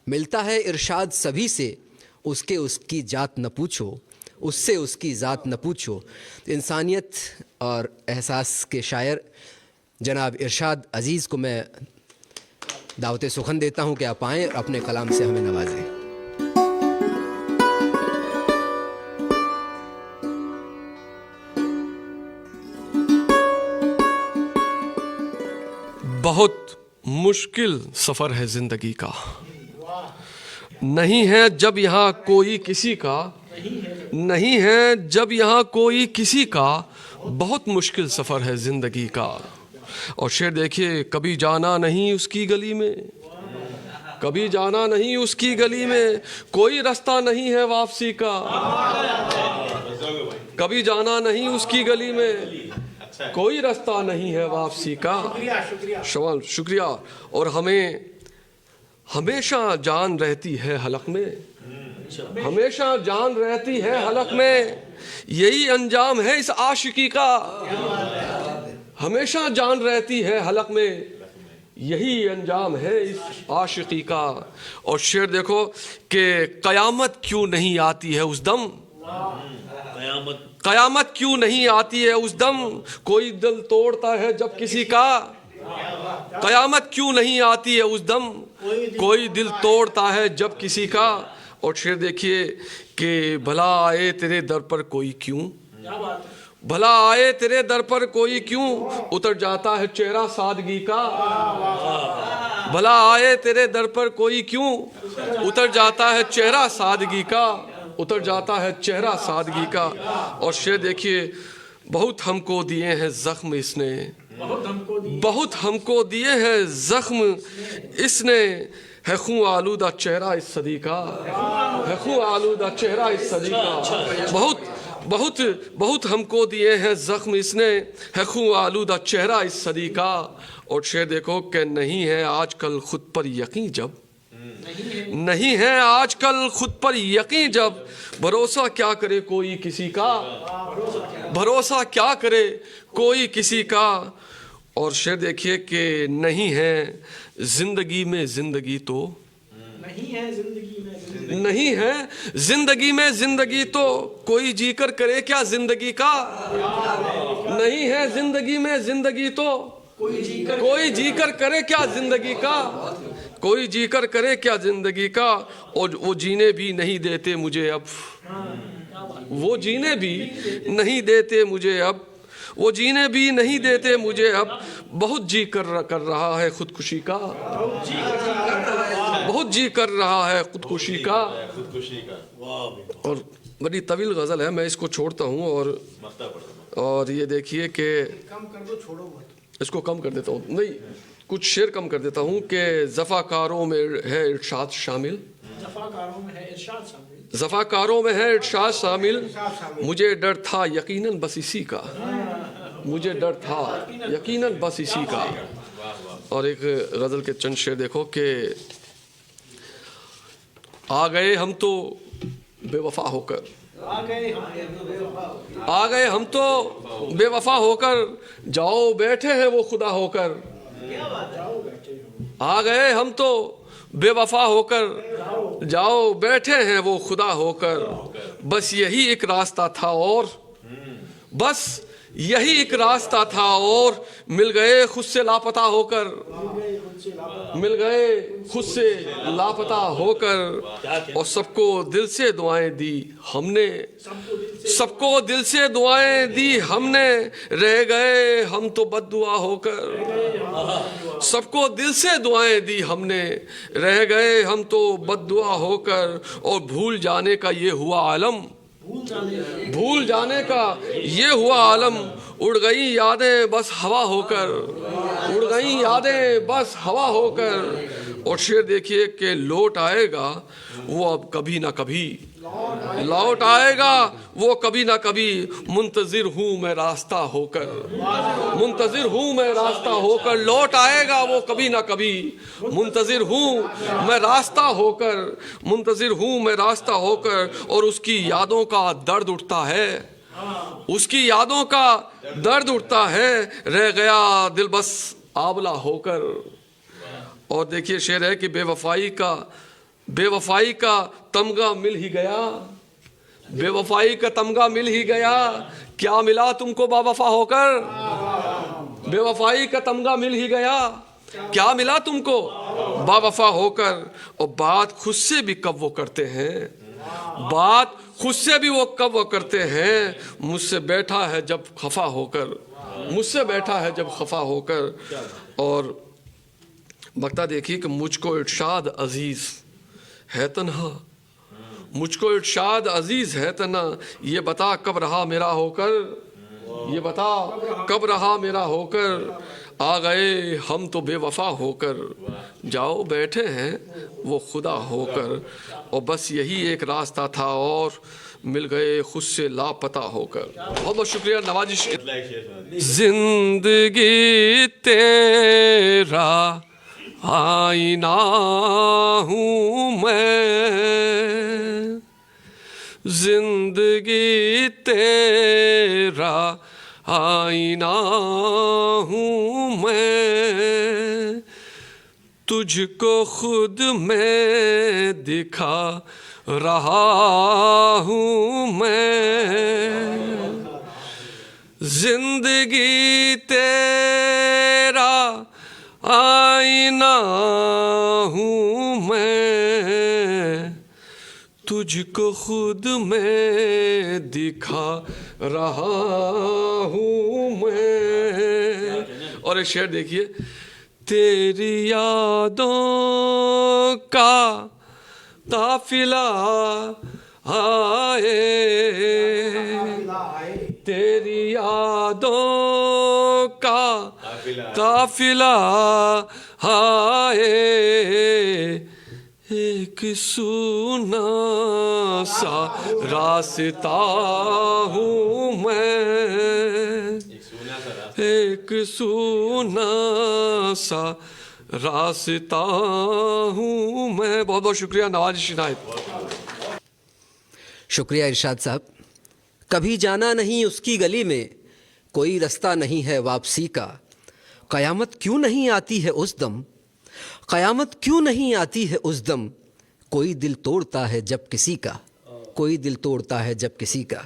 मिलता है इरशाद सभी से, उसके उसकी जात न पूछो, उससे उसकी ज़ात न पूछो। इंसानियत और एहसास के शायर जनाब इरशाद अज़ीज़ को मैं दावत सुखन देता हूँ कि आप आएँ और अपने कलाम से हमें नवाजें। बहुत मुश्किल सफ़र है ज़िंदगी का, नहीं है जब यहाँ कोई किसी का, नहीं है जब यहाँ कोई किसी का, बहुत मुश्किल सफ़र है ज़िंदगी का। और शेर देखिए, कभी जाना नहीं उसकी गली में, कभी जाना नहीं उसकी गली में, कोई रास्ता नहीं है वापसी का, कभी जाना नहीं उसकी गली में, कोई रास्ता नहीं है वापसी का। शवाल शुक्रिया। और हमें हमेशा जान रहती है हलक में, हमेशा जान रहती है हलक में, यही अंजाम है इस आशिकी का, हमेशा जान रहती है हलक में, यही अंजाम है इस आशिकी का। और शेर देखो कि कयामत क्यों नहीं आती है उस दम, कयामत क्यों नहीं आती है उस दम, कोई दिल तोड़ता है जब किसी का, कयामत क्यों नहीं आती है उस दम, कोई दिल तोड़ता है जब किसी का। और शेर देखिए कि भला आए तेरे दर पर कोई क्यों, भला आए तेरे दर पर कोई क्यों, उतर जाता है चेहरा सादगी का, भला आए तेरे दर पर कोई क्यों, उतर जाता है चेहरा सादगी का, उतर जाता है चेहरा सादगी का। और शेर देखिए, बहुत हमको दिए हैं जख्म इसने, बहुत हमको दिए हैं जख्म इसने, है खून आलूदा चेहरा इस सदी का, है खून आलूदा चेहरा इस सदी का। बहुत बहुत बहुत हमको दिए हैं जख्म इसने, है खून आलूदा चेहरा इस सदी का। और शेर देखो कि नहीं है आजकल खुद पर यकीन जब, नहीं है आजकल खुद पर यकीन जब, भरोसा क्या करे कोई किसी का, भरोसा क्या करे कोई किसी का। और शेर देखिए कि नहीं है जिंदगी में जिंदगी तो, नहीं है जिंदगी में जिंदगी, नहीं है जिंदगी में जिंदगी तो, कोई जीकर करे क्या जिंदगी का, नहीं है जिंदगी में जिंदगी तो, कोई जीकर करे क्या जिंदगी का, कोई जीकर करे क्या जिंदगी का। और वो जीने भी नहीं देते मुझे अब, वो जीने भी नहीं देते मुझे अब, वो जीने भी नहीं देते मुझे अब, बहुत जी कर रहा है खुदकुशी का, बहुत जी कर रहा है खुदकुशी का। और बड़ी तवील गज़ल है, मैं इसको छोड़ता हूँ। और ये देखिए कि इसको कम कर देता हूँ, नहीं कुछ शेर कम कर देता हूँ कि ज़फ़ाकारों में है इरशाद शामिल, ज़फ़ाकारों में है इरशाद शामिल, मुझे डर था यकीनन बस इसी का, मुझे डर था यकीनन बस इसी का। और एक गज़ल के चंद शेर देखो कि आ गए हम तो बेवफा होकर, आ गए हम तो बेवफा होकर, जाओ बैठे हैं वो खुदा होकर, आ गए हम तो बेवफा होकर, जाओ बैठे हैं वो खुदा होकर, बस यही एक रास्ता था और, बस यही एक रास्ता था और, मिल गए खुद से लापता होकर, मिल गए खुद से लापता होकर। और सबको दिल से दुआएं दी हमने, सबको दिल से दुआएं दी हमने, रह गए हम तो बद्दुआ होकर, सबको दिल से दुआएं दी हमने, रह गए हम तो बद्दुआ होकर। और भूल जाने का ये हुआ आलम, भूल जाने का ये हुआ आलम, उड़ गई यादें बस हवा होकर, उड़ गई यादें बस हवा होकर। और शेर देखिए कि लौट आएगा वो अब कभी ना कभी, लौट आएगा वो कभी ना कभी, मुंतजिर हूँ मैं रास्ता होकर, मुंतजिर हूँ मैं रास्ता होकर, लौट आएगा वो कभी ना कभी, मुंतजिर हूँ मैं रास्ता होकर, मुंतजिर हूँ मैं रास्ता होकर। और उसकी यादों का दर्द उठता है, उसकी यादों का दर्द उठता है, रह गया दिल बस आबला होकर। और देखिए शेर है कि बेवफाई का बेवफाई का तमगा मिल ही गया, बेवफाई का तमगा मिल ही गया, क्या मिला तुमको बावफा होकर? बेवफाई का तमगा मिल ही गया, क्या मिला तुमको बावफा होकर। और बात खुद से भी कब वो करते हैं, बात खुद से भी वो कब वो करते हैं, मुझसे बैठा है जब खफा होकर, मुझसे बैठा है जब खफा होकर। और बकता देखिए कि मुझको इरशाद अजीज है तन्हा, मुझको इरशाद अजीज है तना, ये बता कब रहा मेरा होकर, ये बता कब रहा मेरा होकर। आ गए हम तो बेवफा होकर, जाओ बैठे हैं वो खुदा होकर। और बस यही एक रास्ता था और मिल गए खुद से लापता होकर। बहुत बहुत शुक्रिया नवाजिश। जिंदगी तेरा आईना हूँ मैं, जिंदगी तेरा आईना हूँ मैं, तुझको खुद मैं दिखा रहा हूँ मैं। जिंदगी तेरा आईना हूँ मैं, तुझको खुद मैं दिखा रहा हूँ मैं। और एक शेर देखिए, तेरी यादों का काफिला आए, तेरी यादों का काफिला आए, एक सूना सा रास्ता हूँ मैं, एक सूना सा रास्ता हूँ मैं। बहुत बहुत शुक्रिया नवाजिश इनायत। शुक्रिया इरशाद साहब। कभी जाना नहीं उसकी गली में, कोई रास्ता नहीं है वापसी का, क़यामत क्यों नहीं आती है उस दम, क़यामत क्यों नहीं आती है उस दम, कोई दिल तोड़ता है जब किसी का, कोई दिल तोड़ता है जब किसी का।